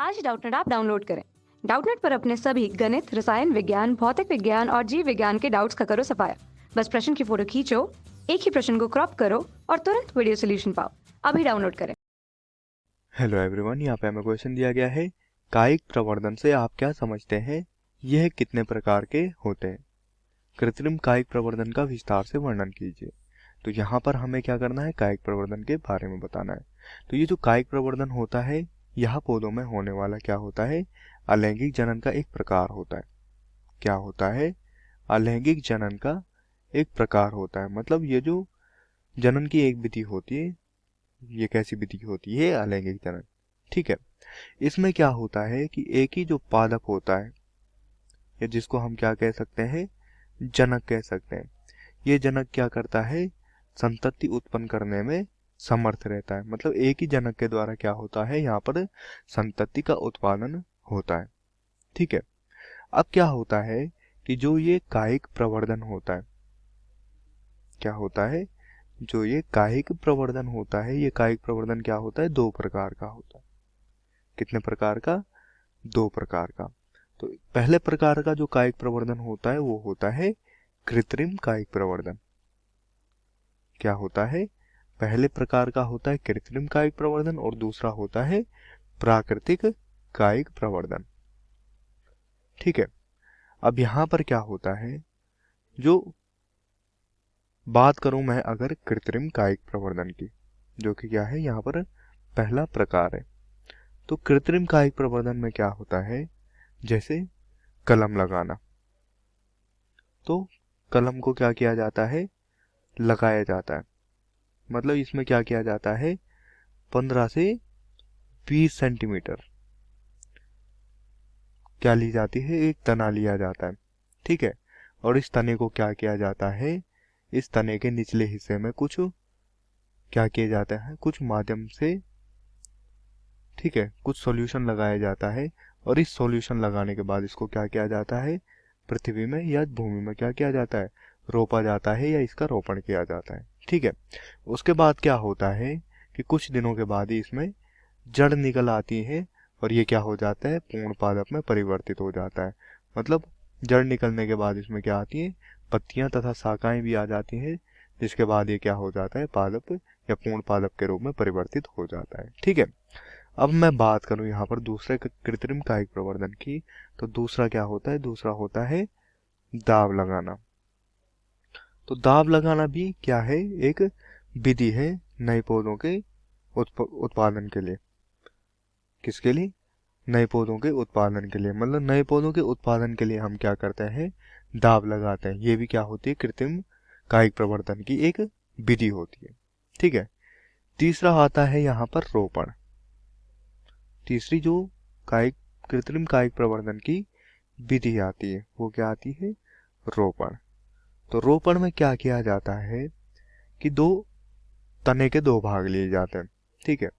आज डाउटनेट आप डाउनलोड करें। डाउटनेट पर अपने सभी गणित, रसायन विज्ञान, भौतिक विज्ञान और जीव विज्ञान के डाउट्स का करो सफाया। बस प्रश्न की फोटो खींचो, एक ही प्रश्न को क्रॉप करो और तुरंत वीडियो सोल्यूशन पाओ। अभी डाउनलोड करें। हेलो एवरीवन, यहाँ पे हमें क्वेश्चन दिया गया है, कायिक प्रवर्धन से आप क्या समझते हैं? यह कितने प्रकार के होते हैं? कृत्रिम कायिक प्रवर्धन का विस्तार से वर्णन कीजिए। तो यहाँ पर हमें क्या करना है? कायिक प्रवर्धन के बारे में बताना है। तो ये जो कायिक प्रवर्धन होता है, यह पौधों में होने वाला क्या होता है? अलैंगिक जनन का एक प्रकार होता है। क्या होता है? अलैंगिक जनन का एक प्रकार होता है। मतलब ये जो जनन की एक विधि होती है, ये कैसी विधि होती है? अलैंगिक जनन। ठीक है। इसमें क्या होता है कि एक ही जो पादप होता है, या जिसको हम क्या कह सकते हैं? जनक कह सकते हैं। ये जनक क्या करता है? संतति उत्पन्न करने में समर्थ रहता है। मतलब एक ही जनक के द्वारा क्या होता है? यहाँ पर संतति का उत्पादन होता है। ठीक है। अब क्या होता है कि जो ये कायिक प्रवर्धन होता है, क्या होता है? जो ये कायिक प्रवर्धन होता है, ये कायिक प्रवर्धन क्या होता है? दो प्रकार का होता है। कितने प्रकार का? दो प्रकार का। तो पहले प्रकार का जो कायिक प्रवर्धन होता है वो होता है कृत्रिम कायिक प्रवर्धन। क्या होता है? पहले प्रकार का होता है कृत्रिम कायिक प्रवर्धन और दूसरा होता है प्राकृतिक कायिक प्रवर्धन। ठीक है। अब यहां पर क्या होता है? जो बात करूं मैं अगर कृत्रिम कायिक प्रवर्धन की, जो कि क्या है यहाँ पर पहला प्रकार है, तो कृत्रिम कायिक प्रवर्धन में क्या होता है? जैसे कलम लगाना। तो कलम को क्या किया जाता है? लगाया जाता है। मतलब इसमें क्या किया जाता है? 15 से 20 सेंटीमीटर क्या ली जाती है? एक तना लिया जाता है। ठीक है। और इस तने को क्या किया जाता है? इस तने के निचले हिस्से में कुछ क्या किया जाता है? कुछ माध्यम से, ठीक है, कुछ सॉल्यूशन लगाया जाता है। और इस सॉल्यूशन लगाने के बाद इसको क्या किया जाता है? पृथ्वी में या भूमि में क्या किया जाता है? रोपा जाता है या इसका रोपण किया जाता है। ठीक है। उसके बाद क्या होता है कि कुछ दिनों के बाद ही इसमें जड़ निकल आती है और ये क्या हो जाता है? पूर्ण पादप में परिवर्तित हो जाता है। मतलब जड़ निकलने के बाद इसमें क्या आती है? पत्तियां तथा शाखाएं भी आ जाती हैं, जिसके बाद ये क्या हो जाता है? पादप या पूर्ण पादप के रूप में परिवर्तित हो जाता है। ठीक है। अब मैं बात करूं यहाँ पर दूसरे कृत्रिम कायिक प्रवर्धन की, तो दूसरा क्या होता है? दूसरा होता है दाब लगाना। तो दाब लगाना भी क्या है? एक विधि है नए पौधों के उत्पादन के लिए। किसके लिए? नए पौधों के उत्पादन के लिए। मतलब नए पौधों के उत्पादन के लिए हम क्या करते हैं? दाब लगाते हैं। ये भी क्या होती है? कृत्रिम कायिक प्रवर्धन की एक विधि होती है। ठीक है। तीसरा आता है यहाँ पर रोपण। तीसरी जो कायिक कृत्रिम कायिक प्रवर्धन की विधि आती है वो क्या आती है? रोपण। तो रोपण में क्या किया जाता है कि दो तने के दो भाग लिए जाते हैं। ठीक है।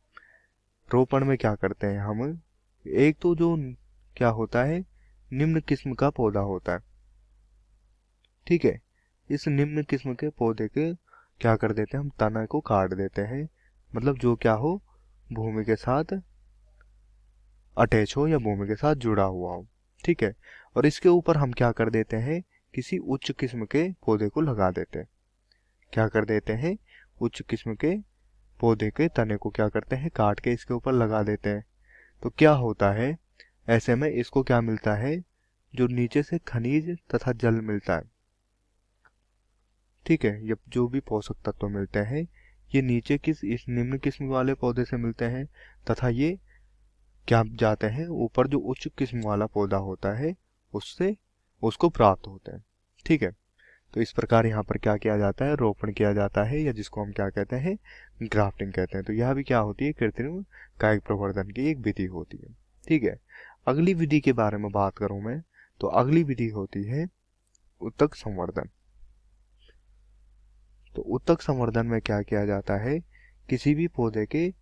रोपण में क्या करते हैं हम? एक तो जो क्या होता है, निम्न किस्म का पौधा होता है। ठीक है। इस निम्न किस्म के पौधे के क्या कर देते हैं? हम तना को काट देते हैं। मतलब जो क्या हो, भूमि के साथ अटैच हो या भूमि के साथ जुड़ा हुआ हो। ठीक है। और इसके ऊपर हम क्या कर देते हैं? किसी उच्च किस्म के पौधे को लगा देते हैं। क्या कर देते हैं? उच्च किस्म के पौधे के तने को क्या करते हैं? काट के इसके ऊपर लगा देते हैं। तो क्या होता है? ऐसे में इसको क्या मिलता है? जो नीचे से खनिज तथा जल मिलता है। ठीक है। ये जो भी पोषक तत्व मिलते हैं, ये नीचे किस इस निम्न किस्म वाले पौधे से मिलते हैं, तथा ये क्या जाते हैं? ऊपर जो उच्च किस्म वाला पौधा होता है उससे उसको प्राप्त होते हैं। ठीक है। तो इस प्रकार यहाँ पर क्या किया जाता है? रोपण किया जाता है, या जिसको हम क्या कहते हैं? ग्राफ्टिंग कहते हैं। तो यह भी क्या होती है? कृत्रिम कायिक प्रवर्धन की एक विधि होती है। ठीक है। अगली विधि के बारे में बात करूं मैं, तो अगली विधि होती है उत्तक संवर्धन। तो उत्तक संवर्धन में क्या किया जाता है? किसी भी पौधे के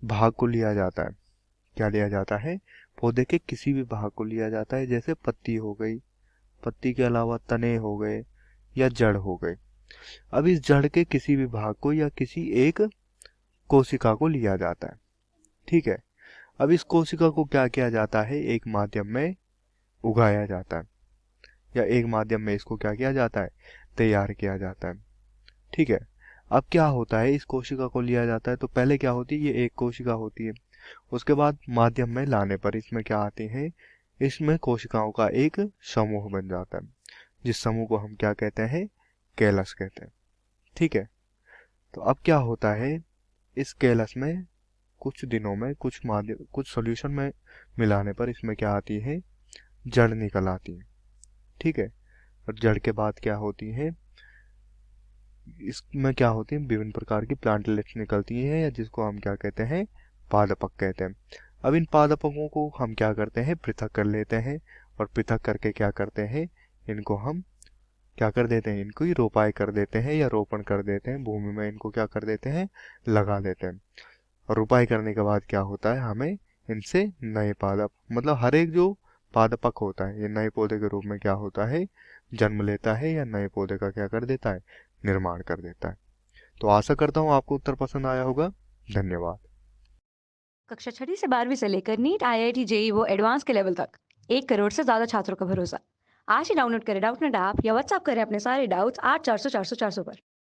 भाग को लिया जाता है। क्या लिया जाता है? पौधे के किसी भी भाग को लिया जाता है। जैसे पत्ती हो गई, पत्ती के अलावा तने हो गए या जड़ हो गए। अब इस जड़ के किसी भी भाग को या किसी एक कोशिका को लिया जाता है। ठीक है। अब इस कोशिका को क्या किया जाता है, एक माध्यम में उगाया जाता है, या एक माध्यम में इसको क्या किया जाता है, तैयार किया जाता है। ठीक है। अब क्या होता है, इस कोशिका को लिया जाता है तो पहले क्या होती है, ये एक कोशिका होती है। उसके बाद माध्यम में लाने पर इसमें क्या आती है, इसमें कोशिकाओं का एक समूह बन जाता है, जिस समूह को हम क्या कहते हैं, कैलस कहते हैं। ठीक है। तो अब क्या होता है, इस कैलस में कुछ दिनों में कुछ सॉल्यूशन में मिलाने पर इसमें क्या आती है, जड़ निकल आती है। ठीक है। और जड़ के बाद क्या होती है, इसमें क्या होती है, विभिन्न प्रकार की प्लांटलेट्स निकलती हैं, या जिसको हम क्या कहते हैं, पादपक कहते हैं। अब इन पादपों को हम क्या करते हैं, पृथक कर लेते हैं, और पृथक करके क्या करते हैं, इनको हम क्या कर देते हैं, इनको ही रोपाई कर देते हैं या रोपण कर देते हैं, भूमि में इनको क्या कर देते हैं, लगा देते हैं। और रोपाई करने के बाद क्या होता है, हमें इनसे नए पादप, मतलब हर एक जो पादपक होता है ये नए पौधे के रूप में क्या होता है, जन्म लेता है, या नए पौधे का क्या कर देता है, निर्माण कर देता है। तो आशा करता हूँ आपको उत्तर पसंद आया होगा। धन्यवाद। कक्षा 6वीं से 12वीं से लेकर नीट, IIT, जेई वो एडवांस के लेवल तक 1 करोड़ से ज्यादा छात्रों का भरोसा। आज ही डाउनलोड करें डाउटनेट ऐप या व्हाट्सएप करें अपने सारे डाउट्स 8400 400 400 पर।